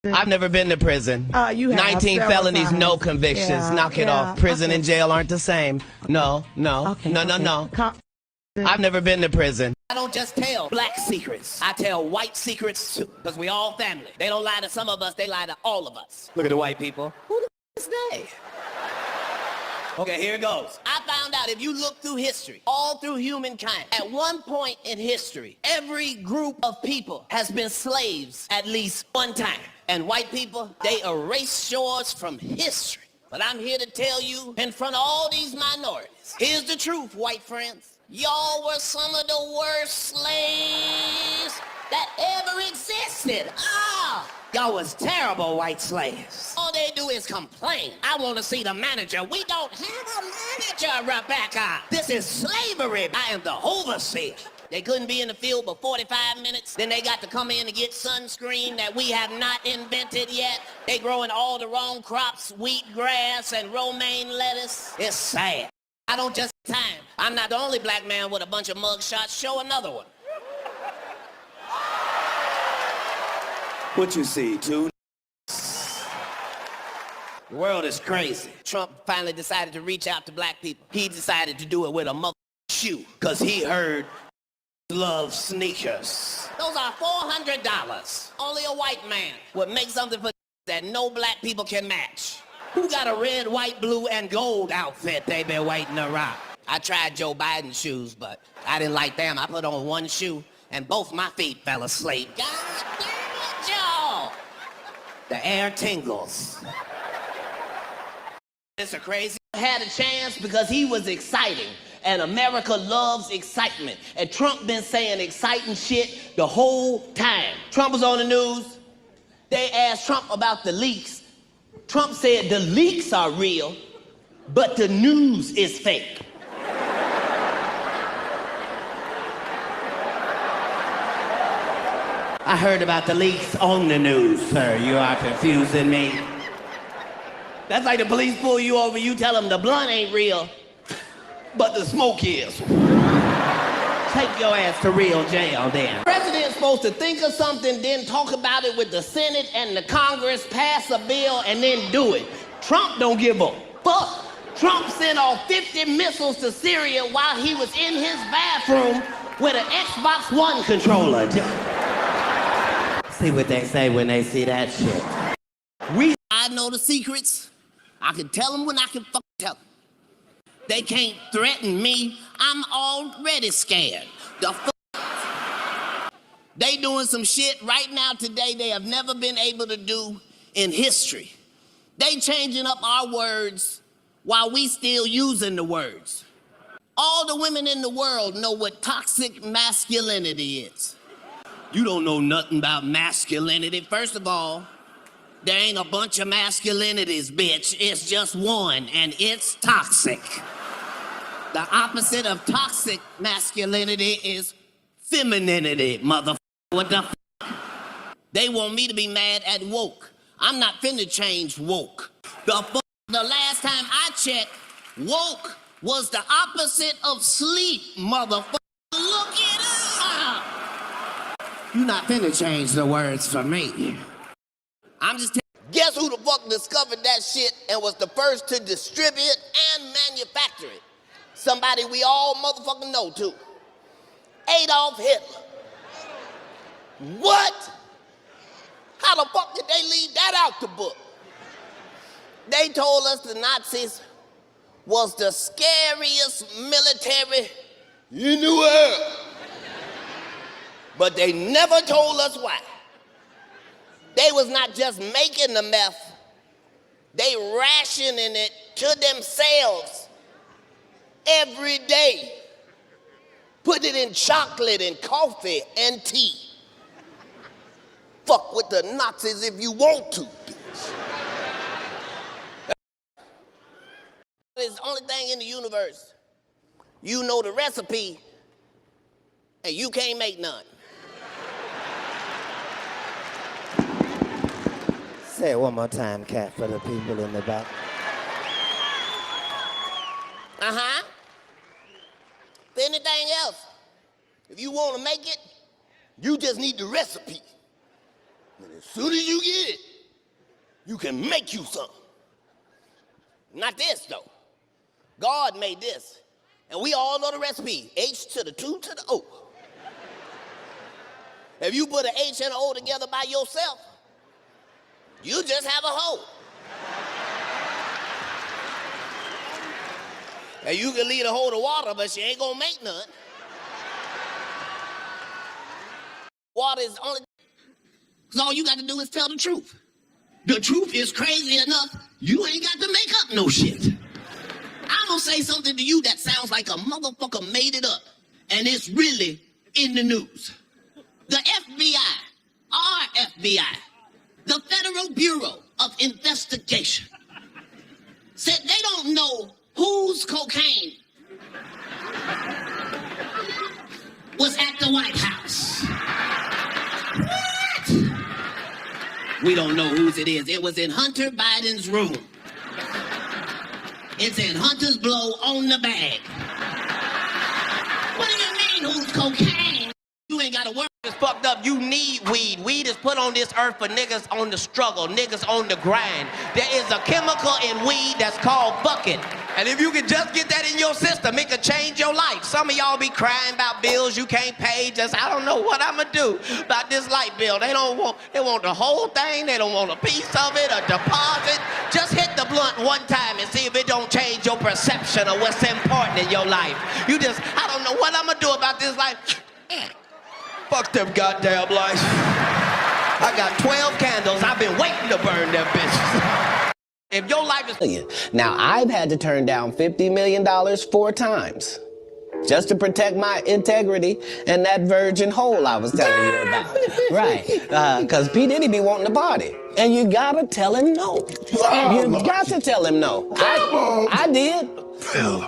I've never been to prison. You have 19 felonies, times. no convictions. Yeah, Knock it off. Prison and jail aren't the same. No. No. I've never been to prison. I don't just tell black secrets. I tell white secrets too, because we all family. They don't lie to some of us, they lie to all of us. Look at the white people. Who the is they? Okay, here it goes. I found out if you look through history, all through humankind, at one point in history, every group of people has been slaves at least one time. And white people, they erase yours from history. But I'm here to tell you, in front of all these minorities, here's the truth, white friends. Y'all were some of the worst slaves that ever existed. Y'all was terrible white slaves. All they do is complain. I want to see the manager. We don't have a manager, Rebecca. This is slavery. I am the overseer. They couldn't be in the field for 45 minutes. Then they got to come in and get sunscreen that we have not invented yet. They growing all the wrong crops, wheat grass and romaine lettuce. It's sad. I don't just time. I'm not the only black man with a bunch of mug shots. Show another one. What you see, two? The world is crazy. Trump finally decided to reach out to black people. He decided to do it with a mother shoe, because he heard love sneakers. Those are $400. Only a white man would make something for that no black people can match. Who got a red, white, blue, and gold outfit they been waiting to rock? I tried Joe Biden's shoes, but I didn't like them. I put on one shoe, and both my feet fell asleep. God damn it, Joe! The air tingles. It's a crazy. Had a chance because he was exciting, and America loves excitement. And Trump been saying exciting shit the whole time. Trump was on the news. They asked Trump about the leaks. Trump said the leaks are real, but the news is fake. I heard about the leaks on the news, sir. You are confusing me. That's like the police pull you over, you tell them the blunt ain't real, but the smoke is. Take your ass to real jail then. The president's supposed to think of something, then talk about it with the Senate and the Congress, pass a bill, and then do it. Trump don't give a fuck. Trump sent off 50 missiles to Syria while he was in his bathroom with an Xbox One controller. See what they say when they see that shit. I know the secrets. I can tell them when I can fucking tell them. They can't threaten me. I'm already scared. They doing some shit right now today they have never been able to do in history. They changing up our words while we still using the words. All the women in the world know what toxic masculinity is. You don't know nothing about masculinity. First of all, there ain't a bunch of masculinities, bitch. It's just one, and it's toxic. The opposite of toxic masculinity is femininity, motherfucker. What the f***? They want me to be mad at woke. I'm not finna change woke. The last time I checked, woke was the opposite of sleep, motherfucker. Look it up. You not finna change the words for me. I'm just guess who the fuck discovered that shit and was the first to distribute and manufacture it? Somebody we all motherfucking know too. Adolf Hitler. What? How the fuck did they leave that out the book? They told us the Nazis was the scariest military in the world. But they never told us why. They was not just making the meth, they rationing it to themselves every day. Put it in chocolate and coffee and tea. Fuck with the Nazis if you want to, bitch. It's the only thing in the universe. You know the recipe and you can't make none. Say it one more time, Kat, for the people in the back. Uh-huh. For anything else, if you want to make it, you just need the recipe. And as soon as you get it, You can make you some. Not this, though. God made this. And we all know the recipe. H to the 2 to the O. If you put an H and an O together by yourself, you just have a hole. And you can leave a hole of water, but she ain't gonna make none. Water is only... Because all you got to do is tell the truth. The truth is crazy enough, you ain't got to make up no shit. I'm gonna say something to you that sounds like a motherfucker made it up, and it's really in the news. The FBI, our FBI, the Federal Bureau of Investigation, said they don't know whose cocaine was at the White House. What? We don't know whose it is. It was in Hunter Biden's room. It said Hunter's blow on the bag. What do you mean, whose cocaine? You ain't gotta worry. It's fucked up. You need weed. Weed is put on this earth for niggas on the struggle, niggas on the grind. There is a chemical in weed that's called bucket. And if you can just get that in your system, it could change your life. Some of y'all be crying about bills you can't pay. Just, I don't know what I'm gonna do about this light bill. They want the whole thing. They don't want a piece of it, a deposit. Just hit the blunt one time and see if it don't change your perception of what's important in your life. You just, I don't know what I'm gonna do about this life. Fuck them goddamn lights. I got 12 candles. I've been waiting to burn them bitches. If your life is... Now, I've had to turn down $50 million 4 times just to protect my integrity and that virgin hole I was telling you about. Right. Because P. Diddy be wanting to party. And you gotta tell him no. You got to tell him no. I did.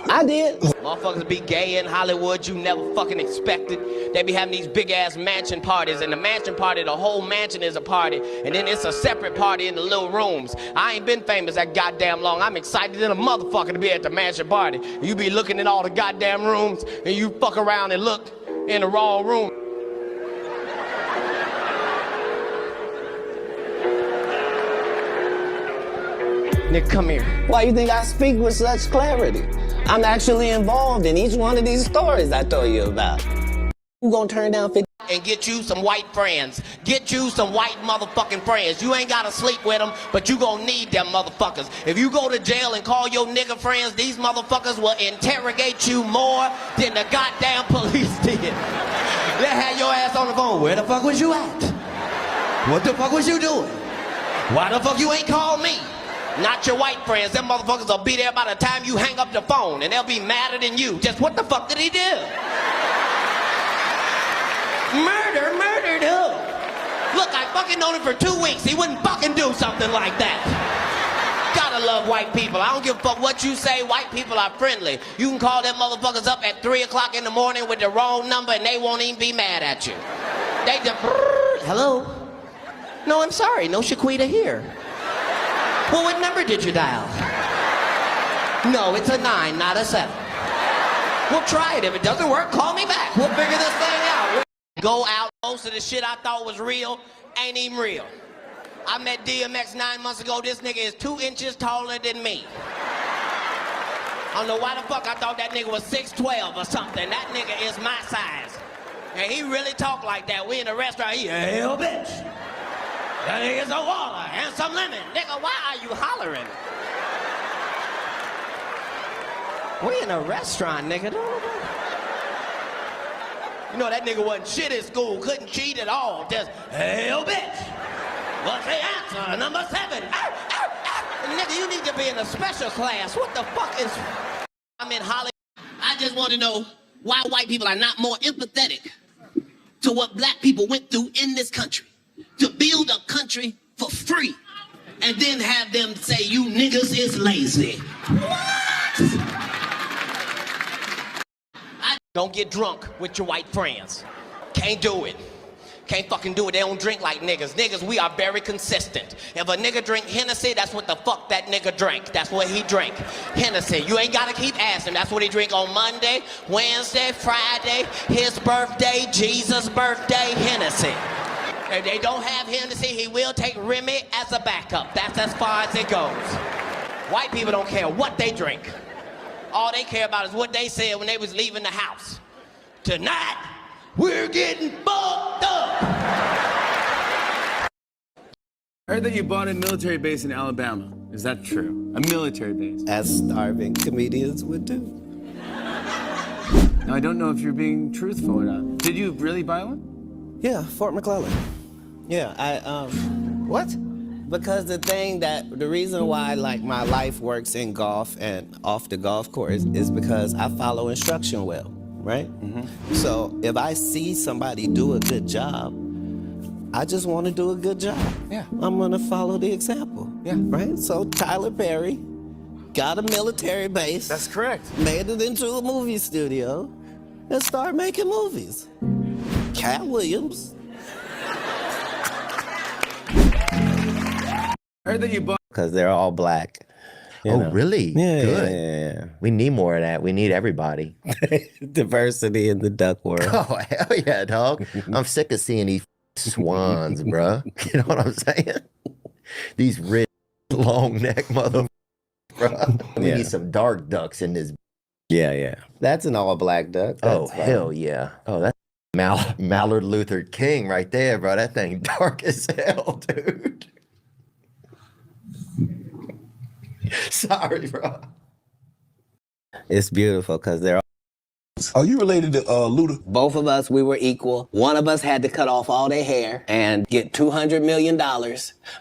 I did. Motherfuckers be gay in Hollywood you never fucking expected. They be having these big ass mansion parties, and the mansion party, the whole mansion is a party, and then it's a separate party in the little rooms. I ain't been famous that goddamn long. I'm excited than a motherfucker to be at the mansion party. You be looking in all the goddamn rooms, and you fuck around and look in the wrong room. Nick, come here. Why you think I speak with such clarity? I'm actually involved in each one of these stories I told you about. You gonna turn down 50 and get you some white friends. Get you some white motherfucking friends. You ain't gotta sleep with them, but you gonna need them motherfuckers. If you go to jail and call your nigga friends, these motherfuckers will interrogate you more than the goddamn police did. They had your ass on the phone. Where the fuck was you at? What the fuck was you doing? Why the fuck you ain't called me? Not your white friends. Them motherfuckers will be there by the time you hang up the phone, and they'll be madder than you. Just what the fuck did he do? Murdered who? Look, I fucking known him for 2 weeks. He wouldn't fucking do something like that. Gotta love white people. I don't give a fuck what you say. White people are friendly. You can call them motherfuckers up at 3 o'clock in the morning with the wrong number, and they won't even be mad at you. They just, hello? No, I'm sorry. No Shaquita here. Well, what number did you dial? No, it's a 9, not a 7. We'll try it. If it doesn't work, call me back. We'll figure this thing out. Go out. Most of the shit I thought was real ain't even real. I met DMX 9 months ago. This nigga is 2 inches taller than me. I don't know why the fuck I thought that nigga was 6'12" or something. That nigga is my size. And he really talk like that. We in a restaurant. He, hell, bitch. That nigga's a water and some lemon. Nigga, why are you hollering? We in a restaurant, nigga. You know that nigga wasn't shit at school, couldn't cheat at all. Just, hell, bitch. What's the answer? Number 7. Nigga, you need to be in a special class. What the fuck is... I'm in Hollywood. I just want to know why white people are not more empathetic to what black people went through in this country. To build a country for free and then have them say you niggas is lazy. What? Don't get drunk with your white friends. Can't do it. Can't fucking do it. They don't drink like niggas. Niggas, we are very consistent. If a nigga drink Hennessy, that's what the fuck that nigga drank. That's what he drank. Hennessy. You ain't gotta keep asking. That's what he drink on Monday, Wednesday, Friday, his birthday, Jesus' birthday, Hennessy. If they don't have Hennessy, he will take Remy as a backup. That's as far as it goes. White people don't care what they drink. All they care about is what they said when they was leaving the house. Tonight, we're getting fucked up. I heard that you bought a military base in Alabama. Is that true? A military base? As starving comedians would do. Now, I don't know if you're being truthful or not. Did you really buy one? Yeah, Fort McClellan. Yeah, what? Because the reason why like my life works in golf and off the golf course is because I follow instruction well, right? Mm-hmm. So if I see somebody do a good job, I just want to do a good job. Yeah. I'm gonna follow the example. Yeah. Right? So Tyler Perry got a military base. That's correct. Made it into a movie studio and started making movies. Katt Williams. I heard that you bought. Because they're all black. Oh, really? Yeah, Good. yeah. We need more of that. We need everybody. Diversity in the duck world. Oh, hell yeah, dog. I'm sick of seeing these swans, bruh. You know what I'm saying? These rich, long neck motherfuckers, bruh. We need some dark ducks in this. Yeah. That's an all black duck. Oh, hell yeah. Oh, that's Mallard Luther King right there, bro. That thing dark as hell, dude. Sorry, bro. It's beautiful because they're all. Are you related to Luda? Both of us, we were equal. One of us had to cut off all their hair and get $200 million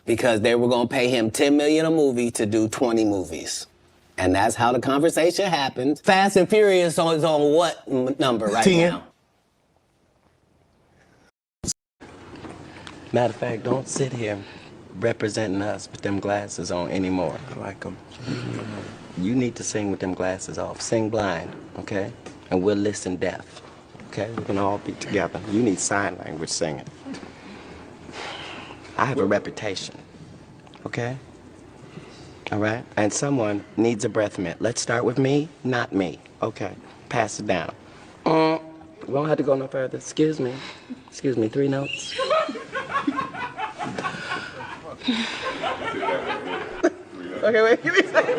because they were going to pay him $10 million a movie to do 20 movies. And that's how the conversation happened. Fast and Furious is on what number right 10. now? Matter of fact, don't sit here representing us with them glasses on anymore. I like them. You need to sing with them glasses off. Sing blind, okay? And we'll listen deaf, okay? We can all be together. You need sign language singing. I have a reputation, okay? All right? And someone needs a breath mint. Let's start with me, not me. Okay, pass it down. We don't have to go no further. Excuse me, 3 notes. Okay, wait, give me a second.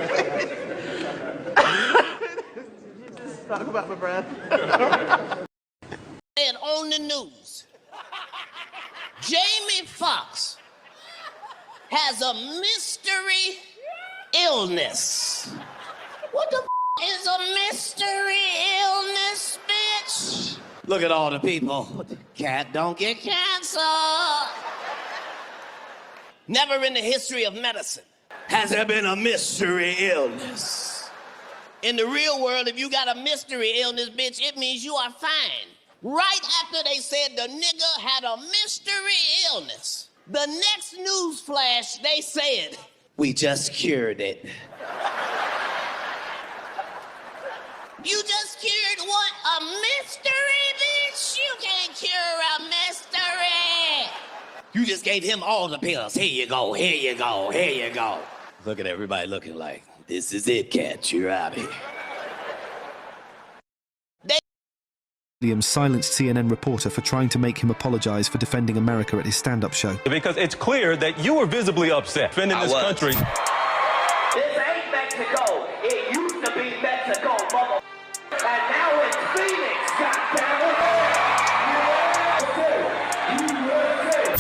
Just talk about my breath. And on the news, Jamie Foxx has a mystery illness. What the is a mystery illness, bitch? Look at all the people. Cat don't get cancer. Never in the history of medicine has there been a mystery illness. In the real world, if you got a mystery illness, bitch, it means you are fine. Right after they said the nigga had a mystery illness, the next news flash, they said, we just cured it. You just cured what? A mystery, bitch? You can't cure a mystery. You just gave him all the pills. Here you go, here you go, here you go. Look at everybody looking like, this is it, Cat, you're out of here. Williams silenced CNN reporter for trying to make him apologize for defending America at his stand-up show. Because it's clear that you were visibly upset defending this country. This ain't Mexico. It used to be Mexico, mother. And now it's Phoenix, goddammit.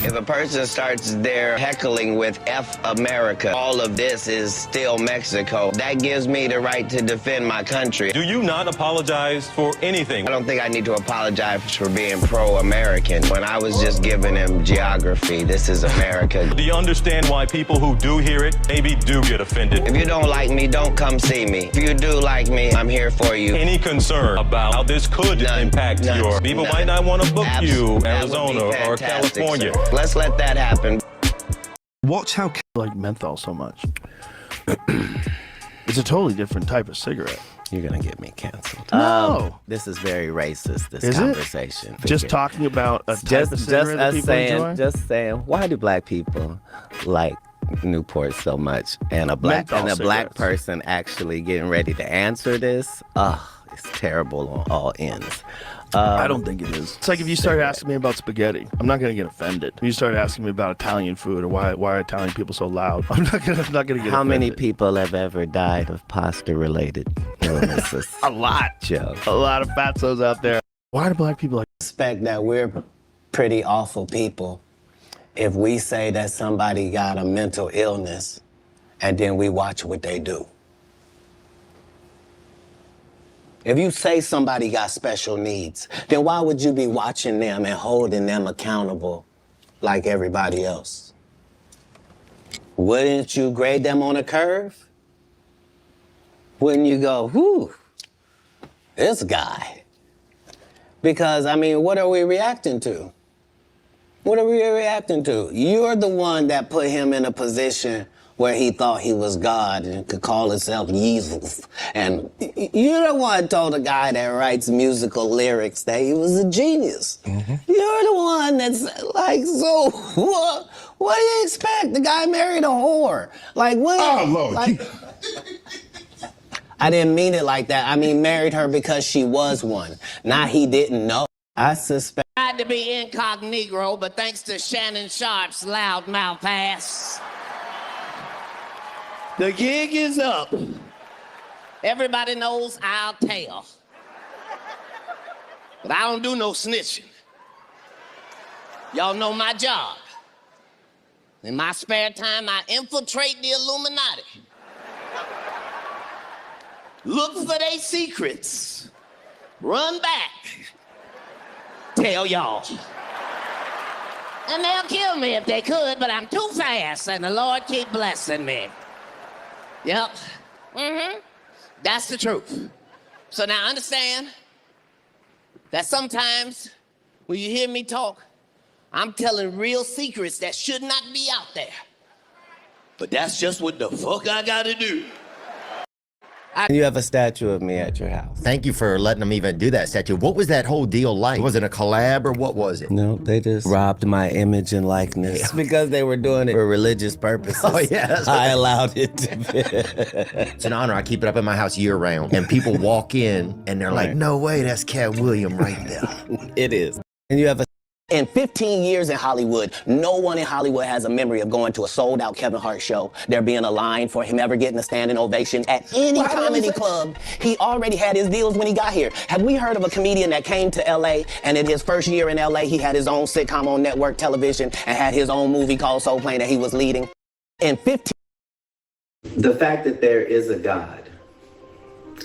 If a person starts their heckling with F America, all of this is still Mexico. That gives me the right to defend my country. Do you not apologize for anything? I don't think I need to apologize for being pro-American. When I was just giving him geography, this is America. Do you understand why people who do hear it maybe do get offended? If you don't like me, don't come see me. If you do like me, I'm here for you. Any concern about how this could impact your people might not want to book you, Arizona or California. Sir. Let's let that happen. Watch how like menthol so much. It's a totally different type of cigarette. You're gonna get me canceled. No. This is very racist, this Is conversation. Just talking about a type of cigarette that people enjoy? Just saying, why do black people like Newport so much? And a black person actually getting ready to answer this, it's terrible on all ends. I don't think it is. It's like if you start asking me about spaghetti, I'm not gonna get offended. If you start asking me about Italian food or why are Italian people so loud, I'm not gonna get offended. How many people have ever died of pasta-related illnesses? A lot. Joe. A lot of fatzos out there. Why do black people like? Suspect that we're pretty awful people if we say that somebody got a mental illness and then we watch what they do. If you say somebody got special needs, then why would you be watching them and holding them accountable like everybody else? Wouldn't you grade them on a curve? Wouldn't you go, whew, this guy? Because, I mean, what are we reacting to? What are we reacting to? You're the one that put him in a position where he thought he was God and could call himself Jesus. And you're the one told a guy that writes musical lyrics that he was a genius. Mm-hmm. You're the one that's like, so what do you expect? The guy married a whore. Like, what? Oh, Lord. Like, I didn't mean it like that. I mean, married her because she was one. Not he didn't know. I suspect. Tried to be incognito, but thanks to Shannon Sharp's loudmouth ass, the gig is up. Everybody knows I'll tell. But I don't do no snitching. Y'all know my job. In my spare time, I infiltrate the Illuminati. Look for their secrets. Run back. Tell y'all. And they'll kill me if they could, but I'm too fast, and the Lord keep blessing me. Yep. Mm-hmm. That's the truth. So now understand that sometimes when you hear me talk, I'm telling real secrets that should not be out there. But that's just what the fuck I gotta do. You have a statue of me at your house. Thank you for letting them even do that statue. What was that whole deal like? Was it a collab or what was it? No, they just robbed my image and likeness because they were doing it for religious purposes. Oh, yeah. I allowed it to be. It's an honor. I keep it up in my house year round. And people walk in and they're like, no way, that's Katt Williams right there. It is. And you have a In 15 years in Hollywood, no one in Hollywood has a memory of going to a sold-out Kevin Hart show, there being a line for him ever getting a standing ovation at any comedy club. He already had his deals when he got here. Have we heard of a comedian that came to L.A. and in his first year in L.A. he had his own sitcom on network television and had his own movie called Soul Plane that he was leading? In 15... The fact that there is a God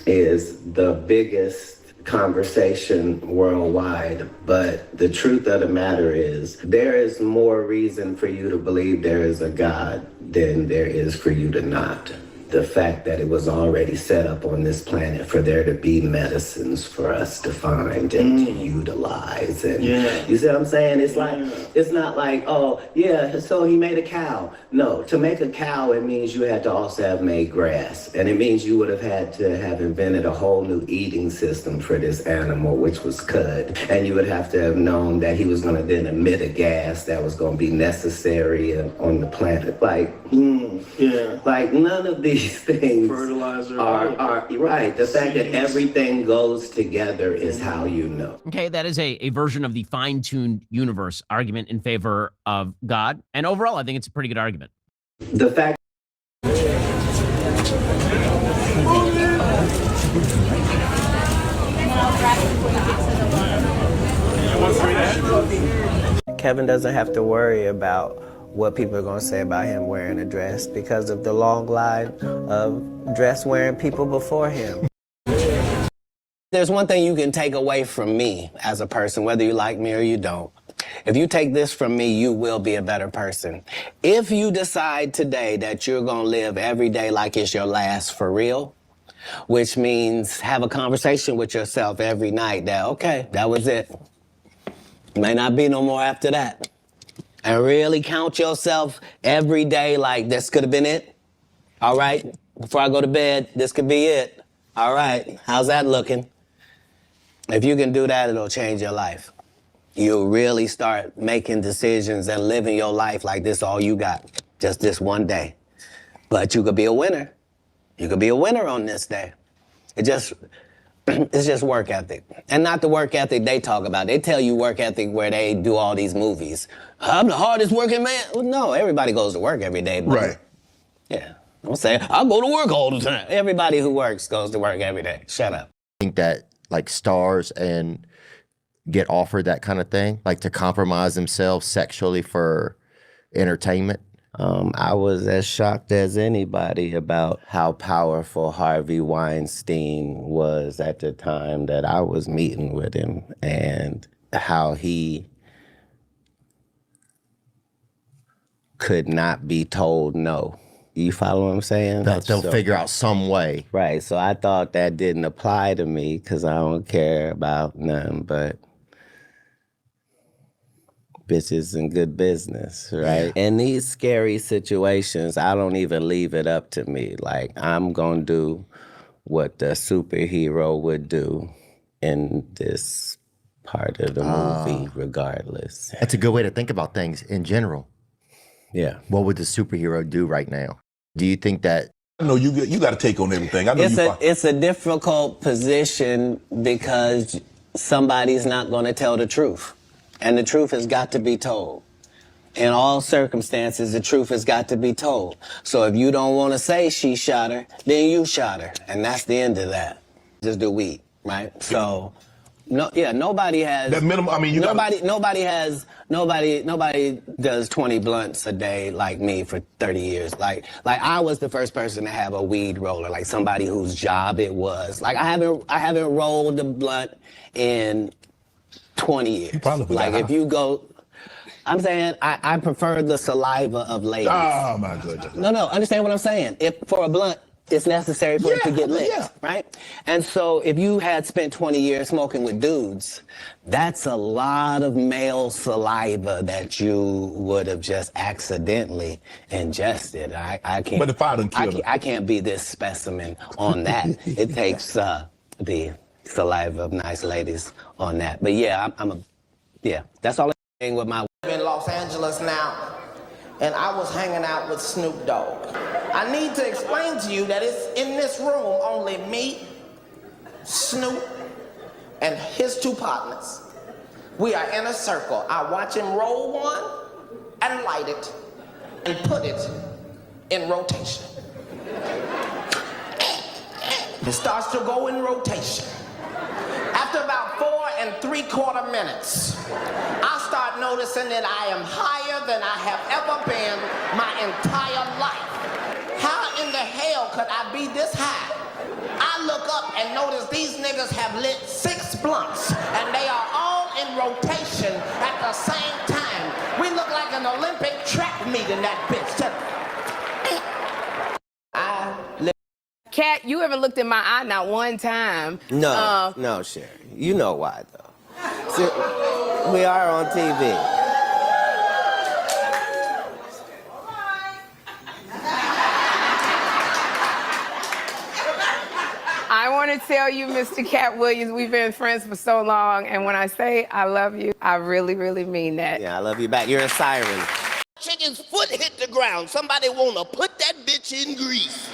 is the biggest conversation worldwide, but the truth of the matter is there is more reason for you to believe there is a God than there is for you to not. The fact that it was already set up on this planet for there to be medicines for us to find and to utilize. And you see what I'm saying? It's like, it's not like, oh, yeah, so he made a cow. No, to make a cow, it means you had to also have made grass. And it means you would have had to have invented a whole new eating system for this animal, which was cud. And you would have to have known that he was going to then emit a gas that was going to be necessary on the planet. Like, like none of these things Fertilizer are right. The fact that everything goes together is how you know. Okay, that is a version of the fine-tuned universe argument in favor of God. And overall, I think it's a pretty good argument. The fact Kevin doesn't have to worry about what people are going to say about him wearing a dress because of the long line of dress-wearing people before him. There's one thing you can take away from me as a person, whether you like me or you don't. If you take this from me, you will be a better person. If you decide today that you're going to live every day like it's your last for real, which means have a conversation with yourself every night that, okay, that was it. May not be no more after that. And really count yourself every day like this could have been it. All right, before I go to bed, this could be it. All right, how's that looking? If you can do that, it'll change your life. You'll really start making decisions and living your life like this all you got, just this one day. But you could be a winner. You could be a winner on this day. It just It's just work ethic. And not the work ethic they talk about. They tell you work ethic where they do all these movies. I'm the hardest working man. Well, no, everybody goes to work every day. But Right. yeah. I'm saying, I go to work all the time. Everybody who works goes to work every day. Shut up. I think that like stars and get offered that kind of thing, like to compromise themselves sexually for entertainment. I was as shocked as anybody about how powerful Harvey Weinstein was at the time that I was meeting with him, and how he could not be told no. You follow what I'm saying? They'll figure out some way. Right, so I thought that didn't apply to me because I don't care about nothing but bitches and good business, right? In these scary situations, I don't even leave it up to me. Like, I'm gonna do what the superhero would do in this part of the movie, regardless. That's a good way to think about things in general. Yeah. What would the superhero do right now? Do you think that? I know you got to take on everything. I know It's a difficult position because somebody's not gonna tell the truth. And the truth has got to be told. In all circumstances, the truth has got to be told. So if you don't want to say she shot her, then you shot her. And that's the end of that. Just do weed, right? So, nobody has... That minimum, I mean, Nobody does 20 blunts a day like me for 30 years. Like I was the first person to have a weed roller, like somebody whose job it was. Like I haven't rolled a blunt in 20 years. You probably like if you go, I'm saying I prefer the saliva of ladies. Oh my goodness. No, understand what I'm saying. If for a blunt, it's necessary for it to get lit, right? And so if you had spent 20 years smoking with dudes, that's a lot of male saliva that you would have just accidentally ingested. I can't. But if I done killed her. I can't be this specimen on that. It takes the saliva of nice ladies on that. But yeah, that's all I'm saying with my... I'm in Los Angeles now, and I was hanging out with Snoop Dogg. I need to explain to you that it's in this room only me, Snoop, and his two partners. We are in a circle. I watch him roll one and light it and put it in rotation. It starts to go in rotation. After about 4 3/4 minutes, I start noticing that I am higher than I have ever been my entire life. How in the hell could I be this high? I look up and notice these niggas have lit 6 blunts, and they are all in rotation at the same time. We look like an Olympic track meet in that bitch. Katt, you ever looked in my eye? Not one time. No, Sherry. You know why, though. See, we are on TV. I want to tell you, Mr. Katt Williams, we've been friends for so long, and when I say I love you, I really, really mean that. Yeah, I love you back. You're a siren. Chicken's foot hit the ground. Somebody wanna put that bitch in grease.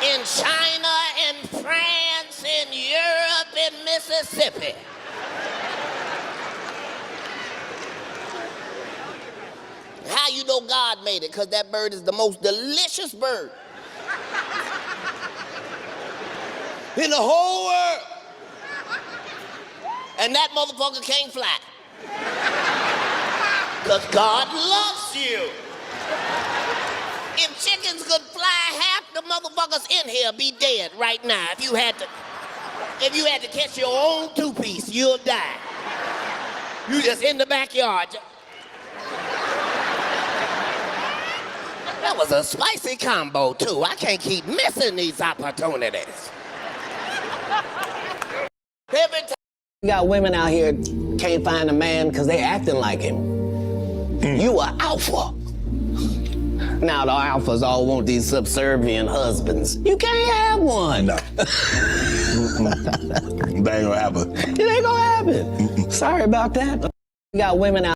In China, in France, in Europe, in Mississippi. How you know God made it? Because that bird is the most delicious bird in the whole world. And that motherfucker can't fly. Because God loves you. If chickens could fly, half the motherfuckers in here be dead right now. If you had to catch your own 2-piece, you'll die. You just in the backyard. That was a spicy combo, too. I can't keep missing these opportunities. Every time. You got women out here can't find a man because they acting like him. You are alpha. Now the alphas all want these subservient husbands. You can't have one. No. That ain't gonna happen. It ain't gonna happen. Sorry about that. You got women out